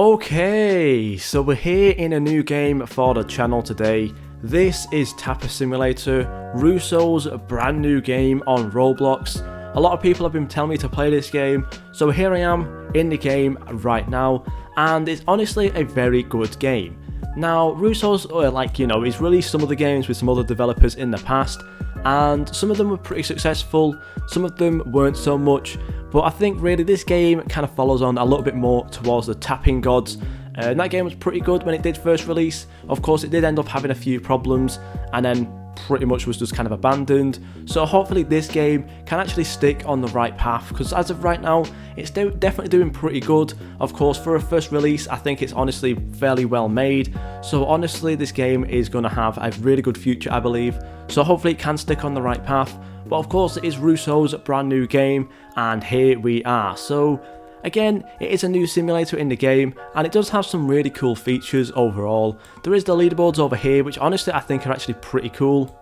Okay, so we're here in a new game for the channel today. This is Tapper Simulator, RUSSO'S brand new game on Roblox. A lot of people have been telling me to play this game, so here I am in the game right now, and it's honestly a very good game. Now, RUSSO'S, he's released some of the games with some other developers in the past, and some of them were pretty successful, some of them weren't so much, but I think really this game kind of follows on a little bit more towards the tapping gods. And that game was pretty good when it did first release. Of course, it did end up having a few problems, and then pretty much was just kind of abandoned. So hopefully this game can actually stick on the right path, because as of right now, it's definitely doing pretty good. Of course, for a first release, I think it's honestly fairly well made. So honestly, this game is going to have a really good future, I believe. So hopefully it can stick on the right path. But of course, it is RUSSO'S brand new game, and here we are. So again, it is a new simulator in the game, and it does have some really cool features overall. There is the leaderboards over here, which honestly I think are actually pretty cool,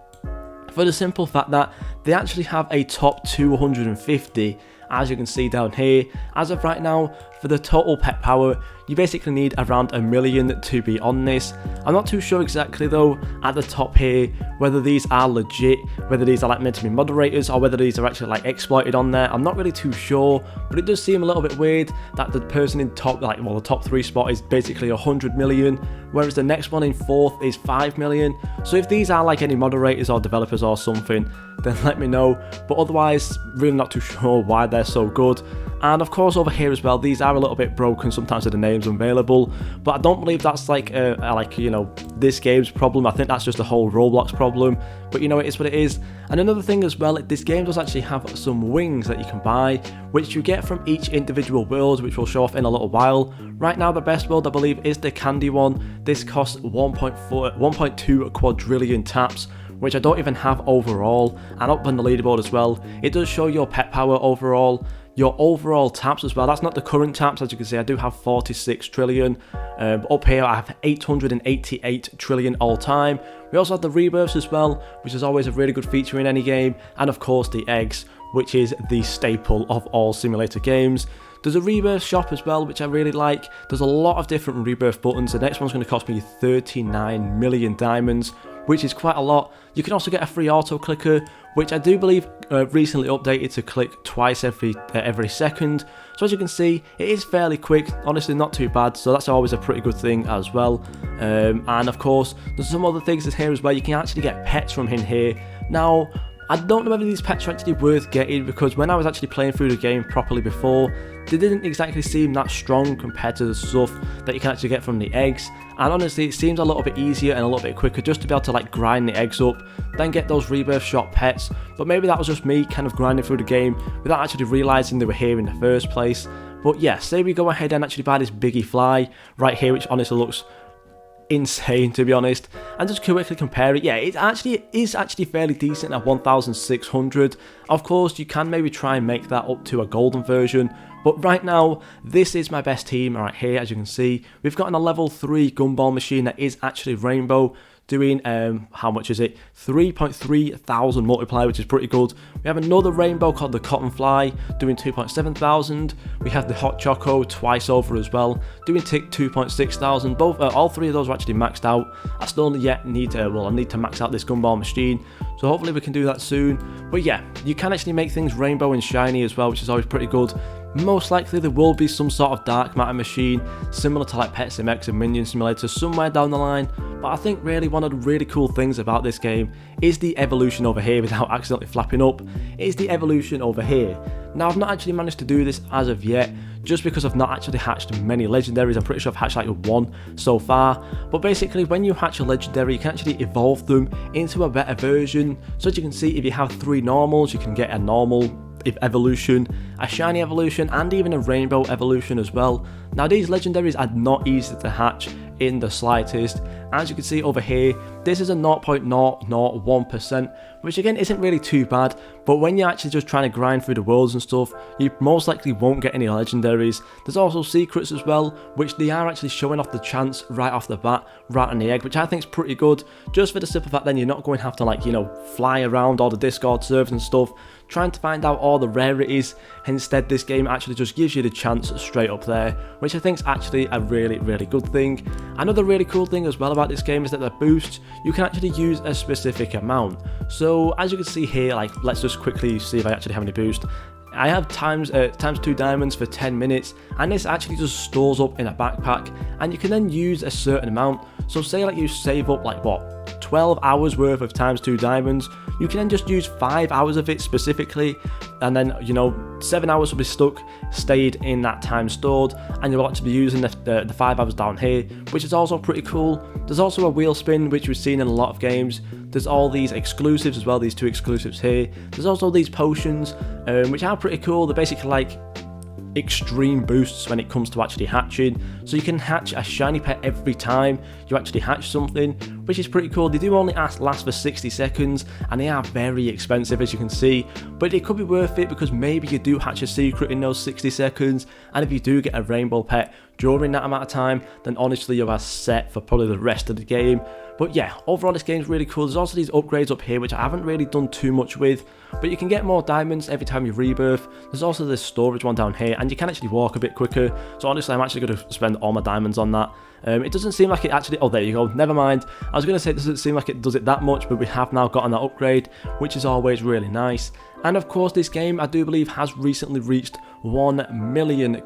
for the simple fact that they actually have a top 250, as you can see down here. As of right now, for the total pet power, you basically need around 1 million to be on this. I'm not too sure exactly though, at the top here, whether these are legit, whether these are meant to be moderators, or whether these are actually exploited on there. I'm not really too sure, but it does seem a little bit weird that the person in top, the top 3 spot is basically 100 million, whereas the next one in 4th is 5 million. So if these are any moderators or developers or something, then let me know, but otherwise really not too sure why they're so good. And of course over here as well, these are a little bit broken sometimes with the names unavailable, but I don't believe that's this game's problem. I think that's just a whole Roblox problem, but it is what it is. And another thing as well, this game does actually have some wings that you can buy, which you get from each individual world, which we'll show off in a little while. Right now the best world I believe is the candy one. This costs 1.2 quadrillion taps, which I don't even have overall. And up on the leaderboard as well, it does show your pet power overall, your overall taps as well. That's not the current taps, as you can see I do have 46 trillion. Up here I have 888 trillion all time. We also have the rebirths as well, which is always a really good feature in any game, and of course the eggs, which is the staple of all simulator games. There's a rebirth shop as well, which I really like. There's a lot of different rebirth buttons. The next one's going to cost me 39 million diamonds, which is quite a lot. You can also get a free auto clicker, which I do believe recently updated to click twice every second. So as you can see, it is fairly quick, honestly not too bad, so that's always a pretty good thing as well. And of course, there's some other things in here as well. You can actually get pets from in here. Now, I don't know whether these pets are actually worth getting, because when I was actually playing through the game properly before, they didn't exactly seem that strong compared to the stuff that you can actually get from the eggs. And honestly, it seems a little bit easier and a little bit quicker just to be able to grind the eggs up, then get those rebirth shop pets. But maybe that was just me kind of grinding through the game without actually realising they were here in the first place. But yeah, say we go ahead and actually buy this Biggie Fly right here, which honestly looks insane to be honest, and just quickly compare it. Yeah, it is actually fairly decent at 1,600. Of course, you can maybe try and make that up to a golden version, but right now this is my best team right here. As you can see, we've got a level 3 gumball machine that is actually rainbow, doing how much is it, 3.3 thousand multiplier, which is pretty good. We have another rainbow called the Cotton Fly, doing 2.7 thousand. We have the Hot Choco twice over as well, doing 2.6 thousand. All 3 of those are actually maxed out. I still yet need to I need to max out this gumball machine, so hopefully we can do that soon. But yeah, you can actually make things rainbow and shiny as well, which is always pretty good. Most likely there will be some sort of dark matter machine similar to Pet Sim X and Minion Simulator somewhere down the line, but I think really one of the really cool things about this game is the evolution over here, without accidentally flapping up, is the evolution over here. Now I've not actually managed to do this as of yet, just because I've not actually hatched many legendaries. I'm pretty sure I've hatched 1 so far, but basically when you hatch a legendary, you can actually evolve them into a better version. So as you can see, if you have 3 normals, you can get a normal evolution, a shiny evolution, and even a rainbow evolution as well. Now these legendaries are not easy to hatch in the slightest, As you can see over here, this is a 0.001%, which again isn't really too bad, but when you're actually just trying to grind through the worlds and stuff, you most likely won't get any legendaries. There's also secrets as well, which they are actually showing off the chance right off the bat, right on the egg, which I think is pretty good, just for the simple fact then you're not going to have to, like, you know, fly around all the Discord servers and stuff, trying to find out all the rarities. Instead, this game actually just gives you the chance straight up there, which I think is actually a really, really good thing. Another really cool thing as well about this game is that the boosts, you can actually use a specific amount. So as you can see here, like, let's just quickly see if I actually have any boost. I have times 2 diamonds for 10 minutes, and this actually just stores up in a backpack, and you can then use a certain amount. So say like you save up like what, 12 hours worth of times 2 diamonds, you can then just use 5 hours of it specifically, and then, you know, 7 hours will be stayed in that time stored, and you'll actually be using the 5 hours down here, which is also pretty cool. There's also a wheel spin, which we've seen in a lot of games. There's all these exclusives as well, these 2 exclusives here. There's also these potions, which are pretty cool. They're basically like extreme boosts when it comes to actually hatching, so you can hatch a shiny pet every time you actually hatch something, which is pretty cool. They do only last for 60 seconds, and they are very expensive, as you can see, but it could be worth it because maybe you do hatch a secret in those 60 seconds, and if you do get a rainbow pet during that amount of time, then honestly you are set for probably the rest of the game. But yeah, overall this game's really cool. There's also these upgrades up here, which I haven't really done too much with, but you can get more diamonds every time you rebirth. There's also this storage one down here, and you can actually walk a bit quicker. So honestly, I'm actually going to spend all my diamonds on that. It doesn't seem like it actually, oh there you go, never mind. I was going to say it doesn't seem like it does it that much, but we have now gotten that upgrade, which is always really nice. And of course this game, I do believe, has recently reached 1 million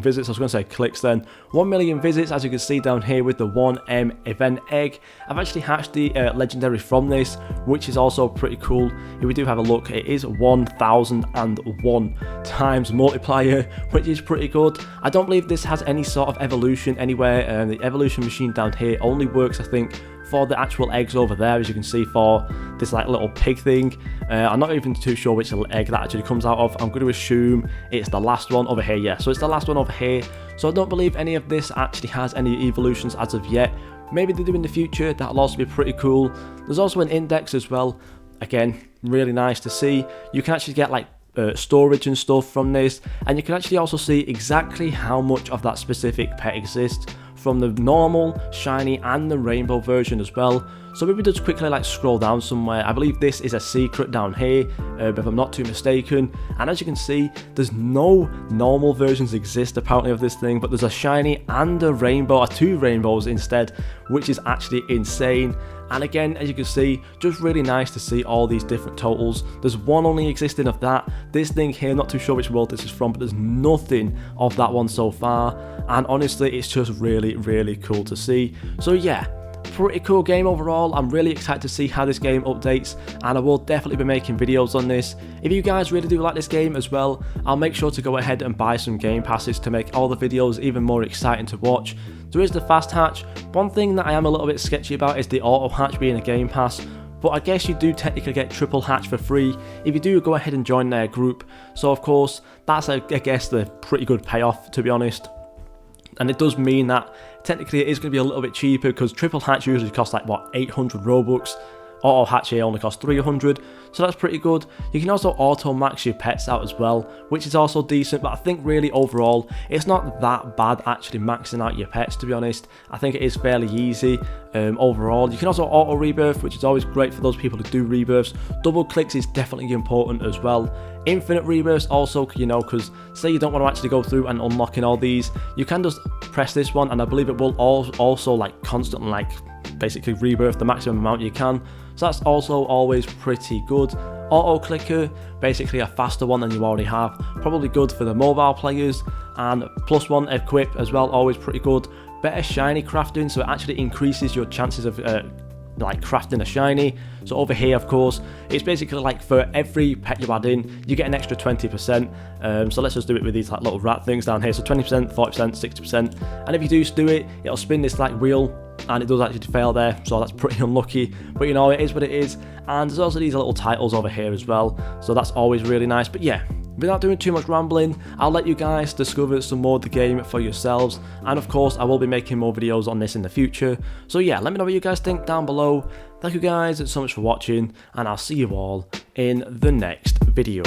visits. I was going to say clicks then. 1 million visits, as you can see down here with the 1M event egg. I've actually hatched the legendary from this, which is also pretty cool. If we do have a look, it is 1001 times multiplier, which is pretty good. I don't believe this has any sort of evolution anywhere. The evolution machine down here only works, I think, for the actual eggs over there, as you can see, for this like little pig thing. I'm not even too sure which egg that actually comes out of. I'm going to assume it's the last one over here. Yeah, so it's the last one over here. So I don't believe any of this actually has any evolutions as of yet. Maybe they do in the future. That'll also be pretty cool. There's also an index as well. Again, really nice to see. You can actually get like storage and stuff from this, and you can actually also see exactly how much of that specific pet exists from the normal, shiny, and the rainbow version as well. So maybe just quickly like scroll down somewhere. I believe this is a secret down here, if I'm not too mistaken. And as you can see, there's no normal versions exist apparently of this thing, but there's a shiny and a rainbow, or 2 rainbows instead, which is actually insane. And again, as you can see, just really nice to see all these different totals. There's one only existing of that. This thing here, not too sure which world this is from, but there's nothing of that one so far. And honestly, it's just really, really cool to see. So yeah, pretty cool game overall. I'm really excited to see how this game updates, and I will definitely be making videos on this. If you guys really do like this game as well, I'll make sure to go ahead and buy some game passes to make all the videos even more exciting to watch. There is the fast hatch. One thing that I am a little bit sketchy about is the auto hatch being a game pass, but I guess you do technically get triple hatch for free if you do go ahead and join their group. So of course, that's I guess the pretty good payoff, to be honest. And it does mean that technically it is going to be a little bit cheaper, because triple hatch usually costs like what, 800 Robux. Auto hatch here only costs 300, so that's pretty good. You can also auto max your pets out as well, which is also decent, but I think really overall it's not that bad actually maxing out your pets, to be honest. I think it is fairly easy overall. You can also auto rebirth, which is always great for those people who do rebirths. Double clicks is definitely important as well. Infinite rebirths also, you know, because say you don't want to actually go through and unlocking all these, you can just press this one, and I believe it will also like constantly like basically rebirth the maximum amount you can. So that's also always pretty good. Auto clicker, basically a faster one than you already have, probably good for the mobile players. And +1 equip as well, always pretty good. Better shiny crafting, so it actually increases your chances of like crafting a shiny. So over here, of course, it's basically like for every pet you add in, you get an extra 20%. So let's just do it with these like little rat things down here. So 20%, 40%, 60%. And if you do do it, it'll spin this like wheel, and it does actually fail there, so that's pretty unlucky, but you know, it is what it is. And there's also these little titles over here as well, so that's always really nice. But yeah, without doing too much rambling, I'll let you guys discover some more of the game for yourselves, and of course I will be making more videos on this in the future. So yeah, let me know what you guys think down below. Thank you guys so much for watching, and I'll see you all in the next video.